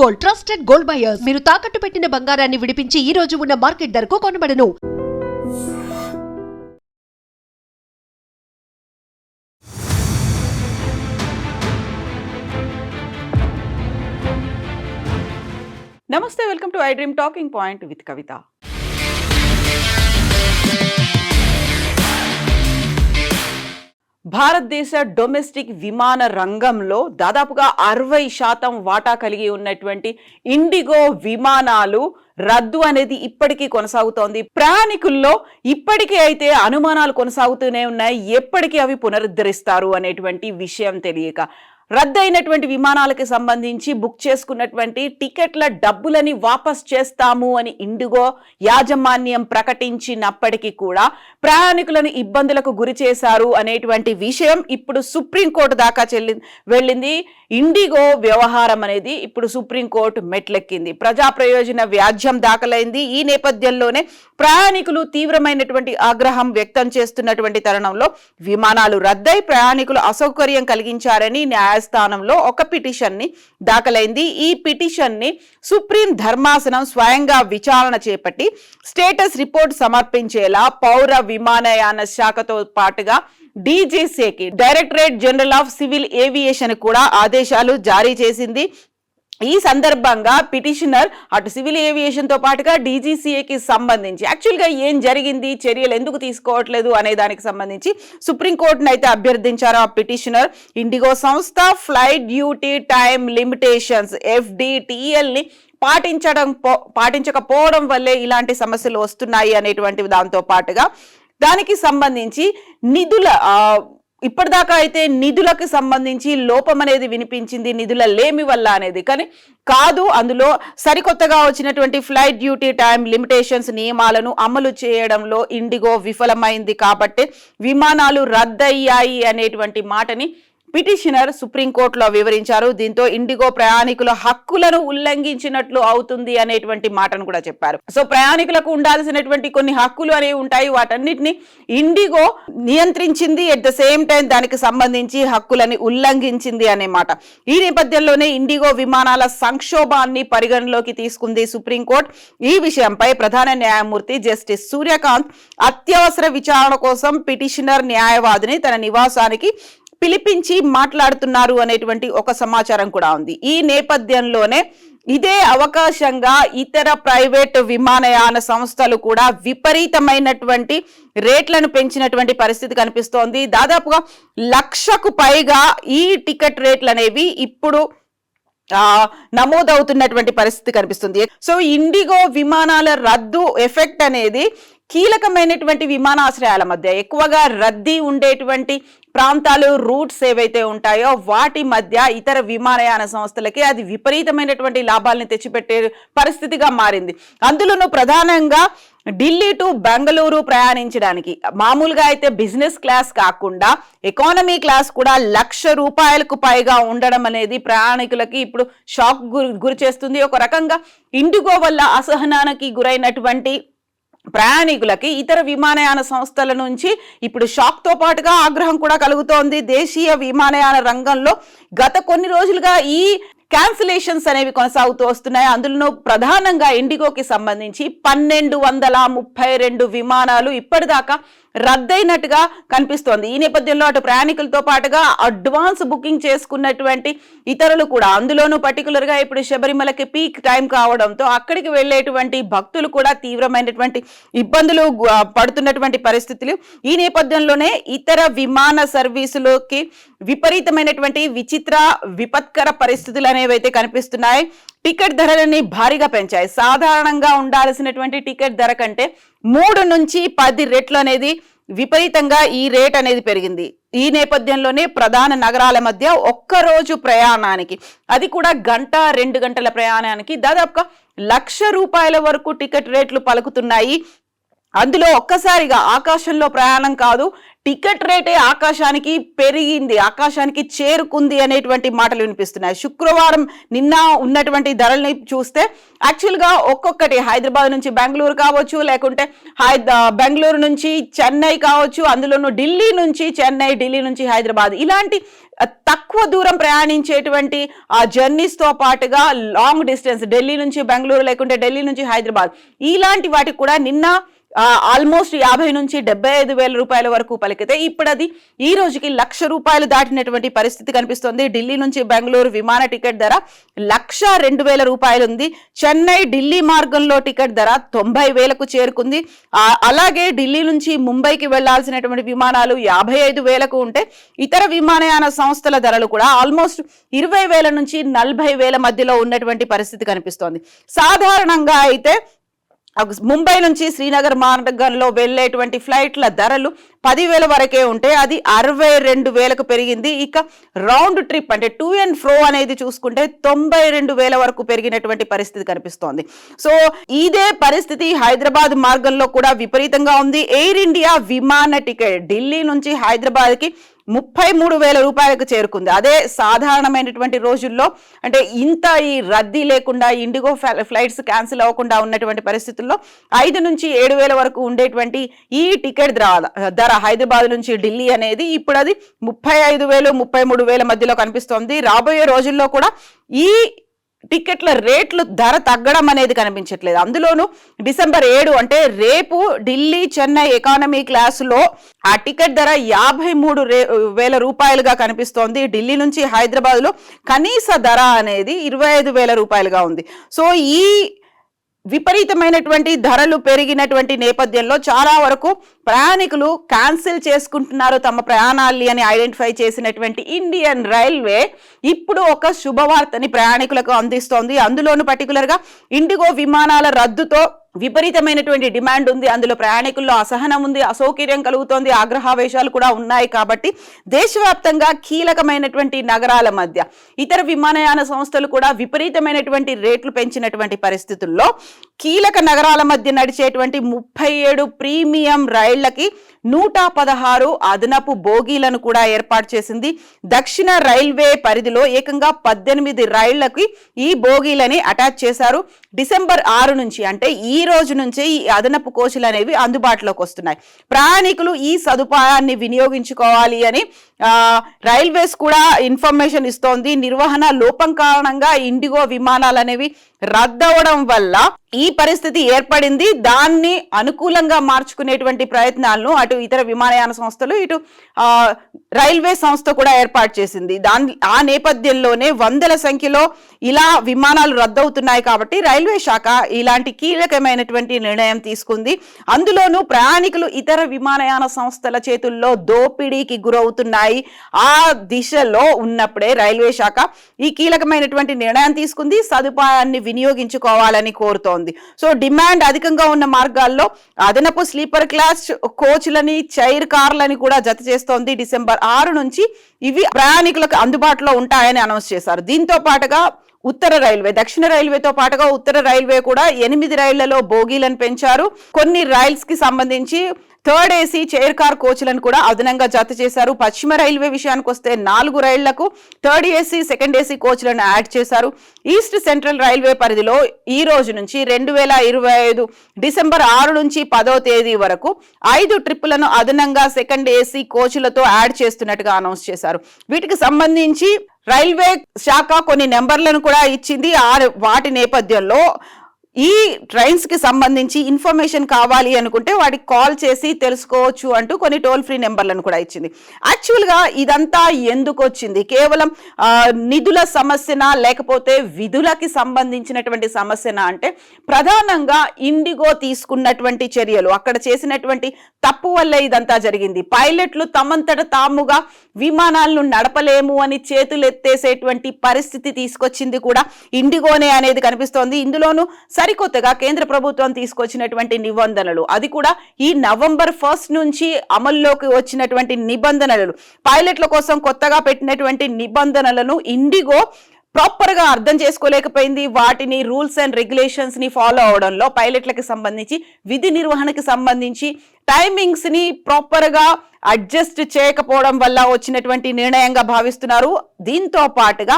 Gold, trusted gold buyers. మీరు తాకట్టు పెట్టిన బంగారాన్ని విడిపించి ఈ రోజు ఉన్న మార్కెట్ ధరకు కొనబడను. నమస్తే, welcome to iDream talking point with Kavitha. భారతదేశ డొమెస్టిక్ విమాన రంగంలో దాదాపుగా 60% వాటా కలిగి ఉన్నటువంటి ఇండిగో విమానాలు రద్దు అనేది ఇప్పటికీ కొనసాగుతోంది. ప్రయాణికుల్లో ఇప్పటికీ అయితే అనుమానాలు కొనసాగుతూనే ఉన్నాయి. ఎప్పటికీ అవి పునరుద్ధరిస్తారు అనేటువంటి విషయం తెలియక రద్దయినటువంటి విమానాలకు సంబంధించి బుక్ చేసుకున్నటువంటి టికెట్ల డబ్బులని వాపస్ చేస్తాము అని ఇండిగో యాజమాన్యం ప్రకటించినప్పటికీ కూడా ప్రయాణికులను ఇబ్బందులకు గురి చేశారు అనేటువంటి విషయం ఇప్పుడు సుప్రీంకోర్టు దాకా వెళ్ళింది. ఇండిగో వ్యవహారం అనేది ఇప్పుడు సుప్రీంకోర్టు మెట్లెక్కింది. ప్రజా ప్రయోజన వ్యాజ్యం దాఖలైంది. ఈ నేపథ్యంలోనే ప్రయాణికులు తీవ్రమైనటువంటి ఆగ్రహం వ్యక్తం చేస్తున్నటువంటి తరుణంలో విమానాలు రద్దై ప్రయాణికులు అసౌకర్యం కలిగించారని న్యాయస్థానంలో ఒక పిటిషన్ ని దాఖలైంది. ఈ పిటిషన్ ని సుప్రీం ధర్మాసనం స్వయంగా విచారణ చేపట్టి స్టేటస్ రిపోర్ట్ సమర్పించేలా పౌర విమానయాన శాఖతో పాటుగా డీజీసీకి, directorate general of civil aviation కూడా ఆదేశాలు జారీ చేసింది. ఈ సందర్భంగా పిటిషనర్ అటు సివిల్ ఏవియేషన్ తో పాటుగా డీజీసీఏకి సంబంధించి యాక్చువల్గా ఏం జరిగింది, చర్యలు ఎందుకు తీసుకోవట్లేదు అనే దానికి సంబంధించి సుప్రీంకోర్టును అయితే అభ్యర్థించారు ఆ పిటిషనర్. ఇండిగో సంస్థ flight duty time limitations FDTL ని పాటించకపోవడం వల్లే ఇలాంటి సమస్యలు వస్తున్నాయి అనేటువంటి దాంతో పాటుగా దానికి సంబంధించి ఇప్పటిదాకా అయితే నిధులకు సంబంధించి లోపం అనేది వినిపించింది, నిధుల లేమి వల్ల అనేది. కానీ కాదు, అందులో సరికొత్తగా వచ్చినటువంటి ఫ్లైట్ డ్యూటీ టైం లిమిటేషన్స్ నియమాలను అమలు చేయడంలో ఇండిగో విఫలమైంది కాబట్టి విమానాలు రద్దయ్యాయి అనేటువంటి మాటని పిటిషనర్ సుప్రీంకోర్టులో వివరించారు. దీంతో ఇండిగో ప్రయాణికుల హక్కులను ఉల్లంఘించినట్లు అవుతుంది అనేటువంటి మాటను కూడా చెప్పారు. సో ప్రయాణికులకు ఉండాల్సినటువంటి కొన్ని హక్కులు అనేవి ఉంటాయి, వాటన్నిటిని ఇండిగో నియంత్రించింది, ఎట్ ద సేమ్ టైం దానికి సంబంధించి హక్కులని ఉల్లంఘించింది అనే మాట. ఈ నేపథ్యంలోనే ఇండిగో విమానాల సంక్షోభాన్ని పరిగణలోకి తీసుకుంది సుప్రీంకోర్టు. ఈ విషయంపై ప్రధాన న్యాయమూర్తి జస్టిస్ సూర్యకాంత్ అత్యవసర విచారణ కోసం పిటిషనర్ న్యాయవాదిని తన నివాసానికి పిలిపించి మాట్లాడుతున్నారు అనేటువంటి ఒక సమాచారం కూడా ఉంది. ఈ నేపథ్యంలోనే ఇదే అవకాశంగా ఇతర ప్రైవేటు విమానయాన సంస్థలు కూడా విపరీతమైనటువంటి రేట్లను పెంచినటువంటి పరిస్థితి కనిపిస్తోంది. దాదాపుగా 1,00,000కు పైగా ఈ టికెట్ రేట్లు అనేవి ఇప్పుడు నమోదవుతున్నటువంటి పరిస్థితి కనిపిస్తుంది. సో ఇండిగో విమానాల రద్దు ఎఫెక్ట్ అనేది కీలకమైనటువంటి విమానాశ్రయాల మధ్య ఎక్కువగా రద్దీ ఉండేటువంటి ప్రాంతాలు, రూట్స్ ఏవైతే ఉంటాయో వాటి మధ్య ఇతర విమానయాన సంస్థలకి అది విపరీతమైనటువంటి లాభాలను తెచ్చిపెట్టే పరిస్థితిగా మారింది. అందులోనూ ప్రధానంగా ఢిల్లీ టు బెంగళూరు ప్రయాణించడానికి మామూలుగా అయితే బిజినెస్ క్లాస్ కాకుండా ఎకానమీ క్లాస్ కూడా ₹1,00,000 పైగా ఉండడం అనేది ప్రయాణికులకి ఇప్పుడు షాక్ గురి చేస్తుంది. ఒక రకంగా ఇండిగో వల్ల అసహనానికి గురైనటువంటి ప్రయాణికులకి ఇతర విమానయాన సంస్థల నుంచి ఇప్పుడు షాక్ తో పాటుగా ఆగ్రహం కూడా కలుగుతోంది. దేశీయ విమానయాన రంగంలో గత కొన్ని రోజులుగా ఈ క్యాన్సిలేషన్స్ అనేవి కొనసాగుతూ వస్తున్నాయి. అందులో ప్రధానంగా ఇండిగోకి సంబంధించి 1,232 విమానాలు ఇప్పటిదాకా రద్దయినట్టుగా కనిపిస్తోంది. ఈ నేపథ్యంలో అటు ప్రయాణికులతో పాటుగా అడ్వాన్స్ బుకింగ్ చేసుకున్నటువంటి ఇతరులు కూడా, అందులోనూ పర్టికులర్ గా ఇప్పుడు శబరిమలకి పీక్ టైం కావడంతో అక్కడికి వెళ్లేటువంటి భక్తులు కూడా తీవ్రమైనటువంటి ఇబ్బందులు పడుతున్నటువంటి పరిస్థితులు. ఈ నేపథ్యంలోనే ఇతర విమాన సర్వీసులకి విపరీతమైనటువంటి విపత్కర పరిస్థితులు అనేవైతే కనిపిస్తున్నాయి. టికెట్ ధరలని భారీగా పెంచాయి. సాధారణంగా ఉండాల్సినటువంటి టికెట్ ధర కంటే 3 నుంచి 10 రెట్లు అనేది విపరీతంగా ఈ రేట్ అనేది పెరిగింది. ఈ నేపథ్యంలోనే ప్రధాన నగరాల మధ్య ఒక్కరోజు ప్రయాణానికి, అది కూడా 1-2 గంటల ప్రయాణానికి దాదాపుగా ₹1,00,000 వరకు టికెట్ రేట్లు పలుకుతున్నాయి. అందులో ఒక్కసారిగా ఆకాశంలో ప్రయాణం కాదు, టికెట్ రేటే ఆకాశానికి పెరిగింది, ఆకాశానికి చేరుకుంది అనేటువంటి మాటలు వినిపిస్తున్నాయి. శుక్రవారం నిన్న ఉన్నటువంటి ధరల్ని చూస్తే యాక్చువల్గా ఒక్కొక్కటి హైదరాబాద్ నుంచి బెంగళూరు కావచ్చు, లేకుంటే బెంగళూరు నుంచి చెన్నై కావచ్చు, అందులోనూ ఢిల్లీ నుంచి చెన్నై, ఢిల్లీ నుంచి హైదరాబాద్, ఇలాంటి తక్కువ దూరం ప్రయాణించేటువంటి ఆ జర్నీస్తో పాటుగా లాంగ్ డిస్టెన్స్ ఢిల్లీ నుంచి బెంగళూరు లేకుంటే ఢిల్లీ నుంచి హైదరాబాద్, ఇలాంటి వాటికి కూడా నిన్న ఆల్మోస్ట్ 50 నుంచి 75 వేల రూపాయల వరకు పలికితే ఇప్పుడు అది ఈ రోజుకి 1,00,000 రూపాయలు దాటినటువంటి పరిస్థితి కనిపిస్తోంది. ఢిల్లీ నుంచి బెంగళూరు విమాన టికెట్ ధర 1,02,000 రూపాయలు ఉంది. చెన్నై ఢిల్లీ మార్గంలో టికెట్ ధర 90,000కు చేరుకుంది. అలాగే ఢిల్లీ నుంచి ముంబైకి వెళ్లాల్సినటువంటి విమానాలు 55,000కు ఉంటే ఇతర విమానయాన సంస్థల ధరలు కూడా ఆల్మోస్ట్ 20,000 నుంచి 40,000 మధ్యలో ఉన్నటువంటి పరిస్థితి కనిపిస్తోంది. సాధారణంగా అయితే ముంబై నుంచి శ్రీనగర్ మార్గంలో వెళ్లేటువంటి ఫ్లైట్ల ధరలు 10,000 వరకే ఉంటే అది 62,000కు పెరిగింది. ఇక రౌండ్ ట్రిప్ అంటే టు అండ్ ఫ్రో అనేది చూసుకుంటే 92,000 వరకు పెరిగినటువంటి పరిస్థితి కనిపిస్తోంది. సో ఇదే పరిస్థితి హైదరాబాద్ మార్గంలో కూడా విపరీతంగా ఉంది. ఎయిర్ ఇండియా విమాన టికెట్ ఢిల్లీ నుంచి హైదరాబాద్కి 33,000 రూపాయలకు చేరుకుంది. అదే సాధారణమైనటువంటి రోజుల్లో అంటే ఇంత ఈ రద్దీ లేకుండా ఇండిగో ఫ్లైట్స్ క్యాన్సిల్ అవ్వకుండా ఉన్నటువంటి పరిస్థితుల్లో 5 నుంచి 7,000 వరకు ఉండేటువంటి ఈ టికెట్ ధర హైదరాబాద్ నుంచి ఢిల్లీ అనేది ఇప్పుడు అది 35,000 33,000 మధ్యలో కనిపిస్తోంది. రాబోయే రోజుల్లో కూడా ఈ టికెట్ల రేట్లు ధర తగ్గడం అనేది కనిపించట్లేదు. అందులోనూ డిసెంబర్ 7 అంటే రేపు ఢిల్లీ చెన్నై ఎకానమీ క్లాసులో ఆ టికెట్ ధర 53,000 రూపాయలుగా కనిపిస్తోంది. ఢిల్లీ నుంచి హైదరాబాద్ లో కనీస ధర అనేది 25,000 రూపాయలుగా ఉంది. సో ఈ విపరీతమైనటువంటి ధరలు పెరిగినటువంటి నేపథ్యంలో చాలా వరకు ప్రయాణికులు క్యాన్సిల్ చేసుకుంటున్నారు తమ ప్రయాణాల్ని అని ఐడెంటిఫై చేసినటువంటి ఇండియన్ రైల్వే ఇప్పుడు ఒక శుభవార్తని ప్రయాణికులకు అందిస్తోంది. అందులోనూ పర్టికులర్గా ఇండిగో విమానాల రద్దుతో విపరీతమైనటువంటి డిమాండ్ ఉంది. అందులో ప్రయాణికుల్లో అసహనం ఉంది, అసౌకర్యం కలుగుతోంది, ఆగ్రహావేశాలు కూడా ఉన్నాయి. కాబట్టి దేశవ్యాప్తంగా కీలకమైనటువంటి నగరాల మధ్య ఇతర విమానయాన సంస్థలు కూడా విపరీతమైనటువంటి రేట్లు పెంచినటువంటి పరిస్థితుల్లో కీలక నగరాల మధ్య నడిచేటువంటి 37 ప్రీమియం రైళ్లకి 116 అదనపు బోగీలను కూడా ఏర్పాటు చేసింది. దక్షిణ రైల్వే పరిధిలో ఏకంగా 18 రైళ్లకి ఈ బోగీలని అటాచ్ చేశారు. డిసెంబర్ 6 నుంచి అంటే ఈ రోజు నుంచే ఈ అదనపు కోచ్లు అనేవి అందుబాటులోకి వస్తున్నాయి. ప్రయాణికులు ఈ సదుపాయాన్ని వినియోగించుకోవాలి అని రైల్వేస్ కూడా ఇన్ఫర్మేషన్ ఇస్తోంది. నిర్వహణ లోపం కారణంగా ఇండిగో విమానాలు అనేవి రద్దవడం వల్ల ఈ పరిస్థితి ఏర్పడింది. దాన్ని అనుకూలంగా మార్చుకునేటువంటి ప్రయత్నాలను అటు ఇతర విమానయాన సంస్థలు ఇటు రైల్వే సంస్థ కూడా ఏర్పాటు చేసింది. ఆ నేపథ్యంలోనే వందల సంఖ్యలో ఇలా విమానాలు రద్దవుతున్నాయి. కాబట్టి రైల్వే శాఖ ఇలాంటి కీలకమైనటువంటి నిర్ణయం తీసుకుంది. అందులోనూ ప్రయాణికులు ఇతర విమానయాన సంస్థల చేతుల్లో దోపిడీకి గురవుతున్నాయి. ఆ దిశలో ఉన్నప్పుడే రైల్వే శాఖ ఈ కీలకమైనటువంటి నిర్ణయం తీసుకుంది. సదుపాయాన్ని వినియోగించుకోవాలని కోరుతోంది. సో డిమాండ్ అధికంగా ఉన్న మార్గాల్లో అదనపు స్లీపర్ క్లాస్ కోచ్లని చైర్ కార్లని కూడా జత చేస్తోంది. డిసెంబర్ 6 నుంచి ఇవి ప్రయాణికులకు అందుబాటులో ఉంటాయని అనౌన్స్ చేశారు. దీంతో పాటుగా ఉత్తర రైల్వే దక్షిణ రైల్వేతో పాటుగా ఉత్తర రైల్వే కూడా 8 రైళ్లలో బోగీలను పెంచారు. కొన్ని రైల్స్ కి సంబంధించి థర్డ్ ఏసీ చైర్ కార్ కోచ్లను కూడా అదనంగా జత చేశారు. పశ్చిమ రైల్వే విషయానికి వస్తే 4 రైళ్లకు థర్డ్ ఏసీ సెకండ్ ఏసీ కోచ్లను యాడ్ చేశారు. ఈస్ట్ సెంట్రల్ రైల్వే పరిధిలో ఈ రోజు నుంచి 2025 డిసెంబర్ 6 నుంచి 10వ తేదీ వరకు 5 ట్రిప్పులను అదనంగా సెకండ్ ఏసీ కోచ్లతో యాడ్ చేస్తున్నట్టుగా అనౌన్స్ చేశారు. వీటికి సంబంధించి రైల్వే శాఖ కొన్ని నెంబర్లను కూడా ఇచ్చింది. వాటి నేపథ్యంలో ఈ ట్రైన్స్ కి సంబంధించి ఇన్ఫర్మేషన్ కావాలి అనుకుంటే వాటికి కాల్ చేసి తెలుసుకోవచ్చు అంటూ కొన్ని టోల్ ఫ్రీ నెంబర్లను కూడా ఇచ్చింది. యాక్చువల్ గా ఇదంతా ఎందుకు వచ్చింది? కేవలం నిధుల సమస్యనా లేకపోతే విధులకి సంబంధించినటువంటి సమస్యనా అంటే ప్రధానంగా ఇండిగో తీసుకున్నటువంటి చర్యలు, అక్కడ చేసినటువంటి తప్పు వల్ల ఇదంతా జరిగింది. పైలట్లు తమంతట తాముగా విమానాలను నడపలేము అని చేతులు ఎత్తేసేటువంటి పరిస్థితి తీసుకొచ్చింది కూడా ఇండిగోనే అనేది కనిపిస్తోంది. ఇందులోనూ సరికొత్తగా కేంద్ర ప్రభుత్వం తీసుకొచ్చినటువంటి నిబంధనలు, అది కూడా ఈ నవంబర్ 1 నుంచి అమల్లోకి వచ్చినటువంటి నిబంధనలు, పైలట్ల కోసం కొత్తగా పెట్టినటువంటి నిబంధనలను ఇండిగో ప్రాపర్ గా అర్థం చేసుకోలేకపోయింది. వాటిని రూల్స్ అండ్ రెగ్యులేషన్స్ ని ఫాలో అవడంలో పైలట్లకి సంబంధించి విధి నిర్వహణకి సంబంధించి టైమింగ్స్ ని ప్రాపర్ గా అడ్జస్ట్ చేయకపోవడం వల్ల వచ్చినటువంటి నిర్ణయంగా భావిస్తున్నారు. దీంతో పాటుగా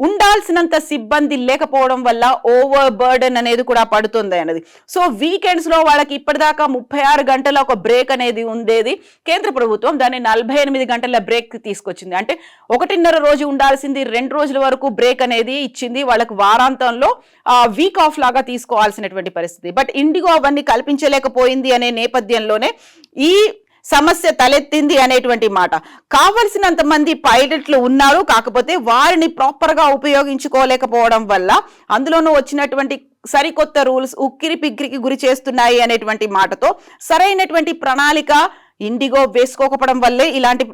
ఉండాల్సినంత సిబ్బంది లేకపోవడం వల్ల ఓవర్ బర్డెన్ అనేది కూడా పడుతుంది అనేది. సో వీకెండ్స్ లో వాళ్ళకి ఇప్పటిదాకా 36 గంటల ఒక బ్రేక్ అనేది ఉండేది. కేంద్ర ప్రభుత్వం దాన్ని 48 గంటల బ్రేక్ తీసుకొచ్చింది. అంటే 1.5 రోజు ఉండాల్సింది 2 రోజుల వరకు బ్రేక్ అనేది ఇచ్చింది. వాళ్ళకి వారాంతంలో వీక్ ఆఫ్ లాగా తీసుకోవాల్సినటువంటి పరిస్థితి. బట్ ఇండిగో అవన్నీ కల్పించలేకపోయింది అనే నేపథ్యంలోనే ఈ సమస్య తలెత్తింది అనేటువంటి మాట. కావలసినంత మంది పైలట్లు ఉన్నారు, కాకపోతే వారిని ప్రాపర్ గా ఉపయోగించుకోలేకపోవడం వల్ల అందులోనూ వచ్చినటువంటి సరికొత్త రూల్స్ ఉక్కిరి పిక్కిరికి గురి చేస్తున్నాయి అనేటువంటి మాటతో సరైనటువంటి ప్రణాళిక ఇండిగో వేసుకోకపోవడం వల్లే ఇలాంటి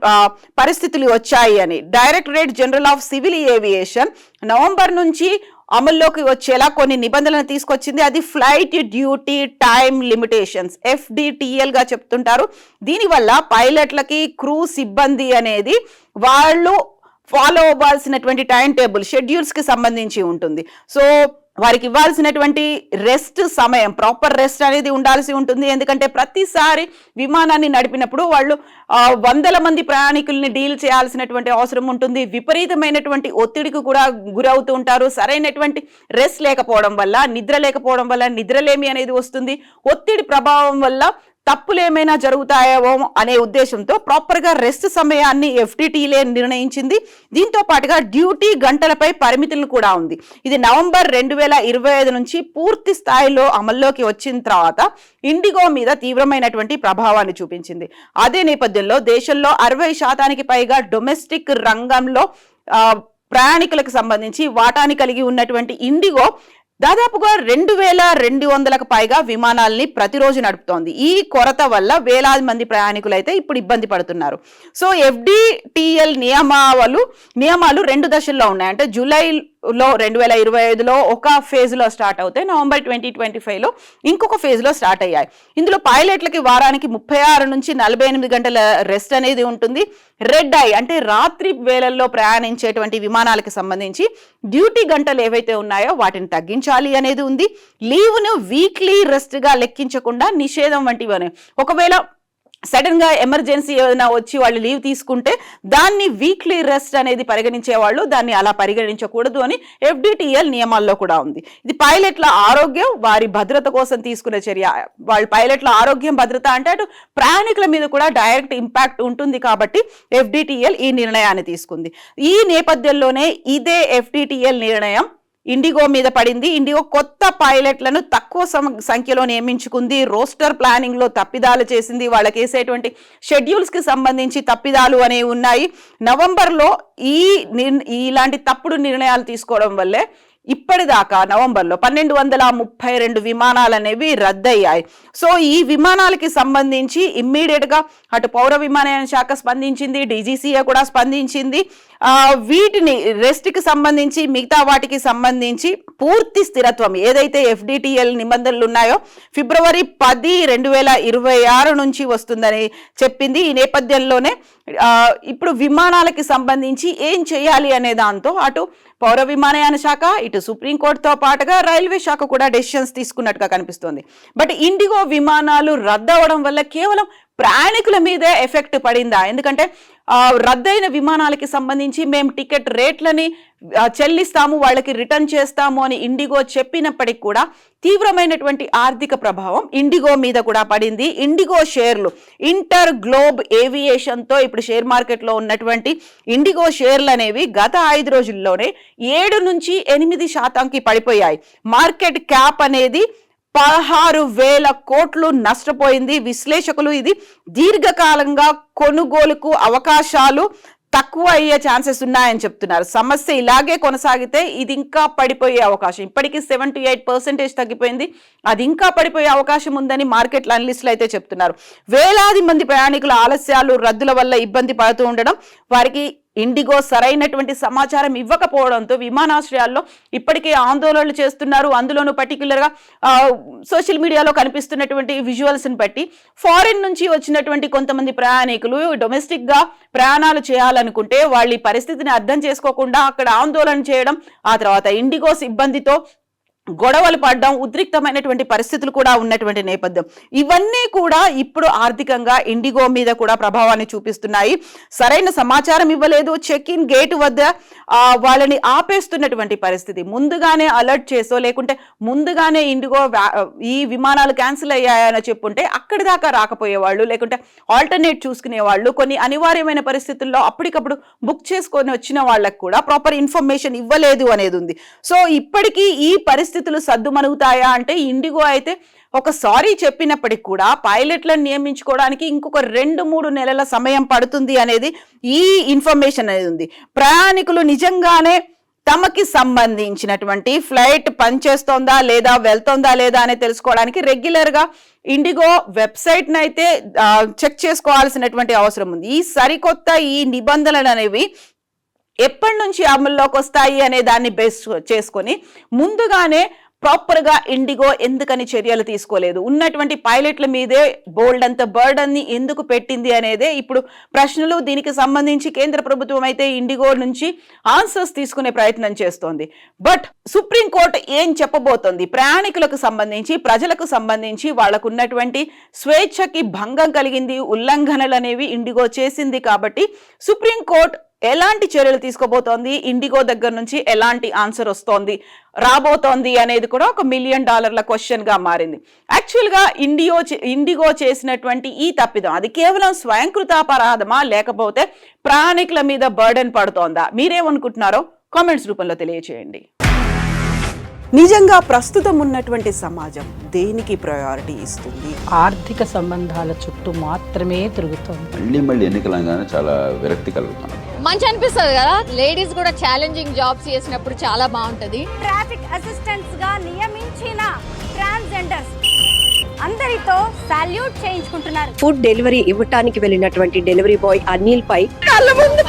పరిస్థితులు వచ్చాయి అని directorate general of civil aviation November నుంచి అమల్లోకి వచ్చేలా కొన్ని నిబంధనలు తీసుకొచ్చింది. అది flight duty time limitations FDTL గా చెప్తుంటారు. దీనివల్ల పైలట్లకి క్రూ సిబ్బంది అనేది వాళ్ళు ఫాలో అవ్వాల్సినటువంటి టైం టేబుల్ షెడ్యూల్స్ కి సంబంధించి ఉంటుంది. సో వారికి ఇవ్వాల్సినటువంటి రెస్ట్ సమయం ప్రాపర్ రెస్ట్ అనేది ఉండాల్సి ఉంటుంది. ఎందుకంటే ప్రతిసారి విమానాన్ని నడిపినప్పుడు వాళ్ళు వందల మంది ప్రయాణికుల్ని డీల్ చేయాల్సినటువంటి అవసరం ఉంటుంది. విపరీతమైనటువంటి ఒత్తిడికి కూడా గురవుతూ ఉంటారు. సరైనటువంటి రెస్ట్ లేకపోవడం వల్ల నిద్రలేమి అనేది వస్తుంది. ఒత్తిడి ప్రభావం వల్ల తప్పులు ఏమైనా జరుగుతాయేమో అనే ఉద్దేశంతో ప్రాపర్ గా రెస్ట్ సమయాన్ని FDTL నిర్ణయించింది. దీంతో పాటుగా డ్యూటీ గంటలపై పరిమితులను కూడా ఉంది. ఇది నవంబర్ 2025 నుంచి పూర్తి స్థాయిలో అమల్లోకి వచ్చిన తర్వాత ఇండిగో మీద తీవ్రమైనటువంటి ప్రభావాన్ని చూపించింది. అదే నేపథ్యంలో దేశంలో 60% పైగా డొమెస్టిక్ రంగంలో ప్రయాణికులకు సంబంధించి వాటాని కలిగి ఉన్నటువంటి ఇండిగో దాదాపుగా 2200కు పైగా విమానాల్ని ప్రతిరోజు నడుపుతోంది. ఈ కొరత వల్ల వేలాది మంది ప్రయాణికులు అయితే ఇప్పుడు ఇబ్బంది పడుతున్నారు. సో FDTL నియమాలు 2 దశల్లో ఉన్నాయి. అంటే జూలైలో 2025లో ఒక ఫేజ్ లో స్టార్ట్ అవుతాయి, నవంబర్ 2025లో ఇంకొక ఫేజ్ లో స్టార్ట్ అయ్యాయి. ఇందులో పైలట్లకి వారానికి 36 నుంచి 48 గంటల రెస్ట్ అనేది ఉంటుంది. రెడ్ ఐ అంటే రాత్రి వేళల్లో ప్రయాణించేటువంటి విమానాలకు సంబంధించి డ్యూటీ గంటలు ఏవైతే ఉన్నాయో వాటిని తగ్గించాలి అనేది ఉంది. లీవ్ను వీక్లీ రెస్ట్ గా లెక్కించకుండా నిషేధం వంటివి. ఒకవేళ సడన్ గా ఎమర్జెన్సీ ఏదైనా వచ్చి వాళ్ళు లీవ్ తీసుకుంటే దాన్ని వీక్లీ రెస్ట్ అనేది పరిగణించేవాళ్ళు, దాన్ని అలా పరిగణించకూడదు అని FDTL నియమాల్లో కూడా ఉంది. ఇది పైలట్ల ఆరోగ్యం వారి భద్రత కోసం తీసుకునే చర్య. వాళ్ళ పైలట్ల ఆరోగ్యం భద్రత అంటే అటు ప్రయాణికుల మీద కూడా డైరెక్ట్ ఇంపాక్ట్ ఉంటుంది కాబట్టి FDTL ఈ నిర్ణయాన్ని తీసుకుంది. ఈ నేపథ్యంలోనే ఇదే FDTL నిర్ణయం ఇండిగో మీద పడింది. ఇండిగో కొత్త పైలట్లను తక్కువ సంఖ్యలో నియమించుకుంది. రోస్టర్ ప్లానింగ్ లో తప్పిదాలు చేసింది. వాళ్ళకి వేసేటువంటి షెడ్యూల్స్ కి సంబంధించి తప్పిదాలు అనేవి ఉన్నాయి. నవంబర్లో ఇలాంటి తప్పుడు నిర్ణయాలు తీసుకోవడం వల్లే ఇప్పటిదాకా నవంబర్లో 1232 విమానాలు అనేవి రద్దయ్యాయి. సో ఈ విమానాలకి సంబంధించి ఇమ్మీడియట్ గా అటు పౌర విమానయాన శాఖ స్పందించింది, DGCA కూడా స్పందించింది. వీటిని రెస్ట్ కి సంబంధించి మిగతా వాటికి సంబంధించి పూర్తి స్థిరత్వం ఏదైతే FDTL నిబంధనలు ఉన్నాయో ఫిబ్రవరి 10, 2026 నుంచి వస్తుందని చెప్పింది. ఈ నేపథ్యంలోనే ఇప్పుడు విమానాలకి సంబంధించి ఏం చేయాలి అనే దాంతో అటు పౌర విమానయాన శాఖ ఇటు సుప్రీంకోర్టుతో పాటుగా రైల్వే శాఖ కూడా డెసిషన్స్ తీసుకున్నట్టుగా కనిపిస్తోంది. బట్ ఇండిగో విమానాలు రద్దవడం వల్ల కేవలం ప్రయాణికుల మీదే ఎఫెక్ట్ పడిందా? ఎందుకంటే రద్దయిన విమానాలకి సంబంధించి మేము టికెట్ రేట్లని చెల్లిస్తాము, వాళ్ళకి రిటర్న్ చేస్తాము అని ఇండిగో చెప్పినప్పటికీ కూడా తీవ్రమైనటువంటి ఆర్థిక ప్రభావం ఇండిగో మీద కూడా పడింది. ఇండిగో షేర్లు ఇంటర్ గ్లోబ్ ఏవియేషన్తో ఇప్పుడు షేర్ మార్కెట్లో ఉన్నటువంటి ఇండిగో షేర్లు అనేవి గత 5 రోజుల్లోనే 7 నుంచి 8% పడిపోయాయి. మార్కెట్ క్యాప్ అనేది 16,000 కోట్లు నష్టపోయింది. విశ్లేషకులు ఇది దీర్ఘకాలంగా కొనుగోలుకు అవకాశాలు తక్కువ అయ్యే ఛాన్సెస్ ఉన్నాయని చెప్తున్నారు. సమస్య ఇలాగే కొనసాగితే ఇది ఇంకా పడిపోయే అవకాశం, ఇప్పటికీ 7 to 8% తగ్గిపోయింది, అది ఇంకా పడిపోయే అవకాశం ఉందని మార్కెట్ అనలిస్టులు అయితే చెప్తున్నారు. వేలాది మంది ప్రయాణికుల ఆలస్యాలు రద్దుల వల్ల ఇబ్బంది పడుతూ ఉండడం, వారికి ఇండిగో సరైనటువంటి సమాచారం ఇవ్వకపోవడంతో విమానాశ్రయాల్లో ఇప్పటికే ఆందోళనలు చేస్తున్నారు. అందులోనూ పర్టికులర్గా సోషల్ మీడియాలో కనిపిస్తున్నటువంటి విజువల్స్ని బట్టి ఫారిన్ నుంచి వచ్చినటువంటి కొంతమంది ప్రయాణికులు డొమెస్టిక్గా ప్రయాణాలు చేయాలనుకుంటే వాళ్ళ ఈ పరిస్థితిని అర్థం చేసుకోకుండా అక్కడ ఆందోళన చేయడం, ఆ తర్వాత ఇండిగో సిబ్బందితో గొడవలు పడడం, ఉద్రిక్తమైనటువంటి పరిస్థితులు కూడా ఉన్నటువంటి నేపథ్యం. ఇవన్నీ కూడా ఇప్పుడు ఆర్థికంగా ఇండిగో మీద కూడా ప్రభావాన్ని చూపిస్తున్నాయి. సరైన సమాచారం ఇవ్వలేదు, చెక్ ఇన్ గేట్ వద్ద వాళ్ళని ఆపేస్తున్నటువంటి పరిస్థితి. ముందుగానే అలర్ట్ చేసో లేకుంటే ముందుగానే ఇండిగో ఈ విమానాలు క్యాన్సిల్ అయ్యాయని చెప్పుంటే అక్కడి దాకా రాకపోయేవాళ్ళు, లేకుంటే ఆల్టర్నేట్ చూసుకునేవాళ్ళు. కొన్ని అనివార్యమైన పరిస్థితుల్లో అప్పటికప్పుడు బుక్ చేసుకొని వచ్చిన వాళ్ళకు కూడా ప్రాపర్ ఇన్ఫర్మేషన్ ఇవ్వలేదు అనేది ఉంది. సో ఇప్పటికీ ఈ పరిస్థితులు సద్దుమణుగుతాయా అంటే ఇండిగో అయితే ఒక సారీ చెప్పినప్పటికి కూడా పైలట్లను నియమించుకోవడానికి ఇంకొక 2-3 నెలల సమయం పడుతుంది అనేది ఈ ఇన్ఫర్మేషన్ అనేది ఉంది. ప్రయాణికులు నిజంగానే తమకి సంబంధించినటువంటి ఫ్లైట్ పనిచేస్తోందా లేదా, వెళ్తోందా లేదా అని తెలుసుకోవడానికి రెగ్యులర్గా ఇండిగో వెబ్సైట్ని అయితే చెక్ చేసుకోవాల్సినటువంటి అవసరం ఉంది. ఈ సరికొత్త ఈ నిబంధనలు అనేవి ఎప్పటి నుంచి అమల్లోకి వస్తాయి అనే దాన్ని బేస్ చేసుకొని ముందుగానే ప్రాపర్గా ఇండిగో ఎందుకని చర్యలు తీసుకోలేదు, ఉన్నటువంటి పైలట్ల మీదే బోల్డ్ అంత బర్డన్ని ఎందుకు పెట్టింది అనేదే ఇప్పుడు ప్రశ్నలు. దీనికి సంబంధించి కేంద్ర ప్రభుత్వం అయితే ఇండిగో నుంచి ఆన్సర్స్ తీసుకునే ప్రయత్నం చేస్తోంది. బట్ సుప్రీంకోర్టు ఏం చెప్పబోతోంది, ప్రయాణికులకు సంబంధించి ప్రజలకు సంబంధించి వాళ్లకు ఉన్నటువంటి స్వేచ్ఛకి భంగం కలిగింది, ఉల్లంఘనలు అనేవి ఇండిగో చేసింది. కాబట్టి సుప్రీంకోర్టు ఎలాంటి చర్యలు తీసుకోబోతోంది, ఇండిగో దగ్గర నుంచి ఎలాంటి ఆన్సర్ వస్తోంది రాబోతోంది అనేది కూడా ఒక $1 మిలియన్ క్వశ్చన్ గా మారింది. యాక్చువల్గా ఇండిగో చేసినటువంటి ఈ తప్పిదం అది కేవలం స్వయంకృతాపరాధమా లేకపోతే ప్రయాణికుల మీద బర్డెన్ పడుతోందా? మీరేమనుకుంటున్నారో కామెంట్స్ రూపంలో తెలియచేయండి. నిజంగా ప్రస్తుతం ఉన్నటువంటి సమాజం దేనికి ప్రయారిటీ ఇస్తుంది? ఆర్థిక సంబంధాల చుట్టూ మాత్రమే తిరుగుతుంది. మళ్ళీ ఎన్నికలంగానే చాలా విరక్తి కలుగుతాను. మంచి అనిపిస్తుంది కదా, లేడీస్ కూడా ఛాలెంజింగ్ జాబ్స్ చేసినప్పుడు చాలా బాగుంటది. ట్రాఫిక్ అసిస్టెంట్స్ గా నియమించిన ట్రాన్స్జెండర్స్ అందరితో సాల్యూట్ చేయించుకుంటున్నారు. ఫుడ్ డెలివరీ ఇవ్వటానికి వెళ్ళినటువంటి డెలివరీ బాయ్ అనిల్ పై కళ్ళ ముందు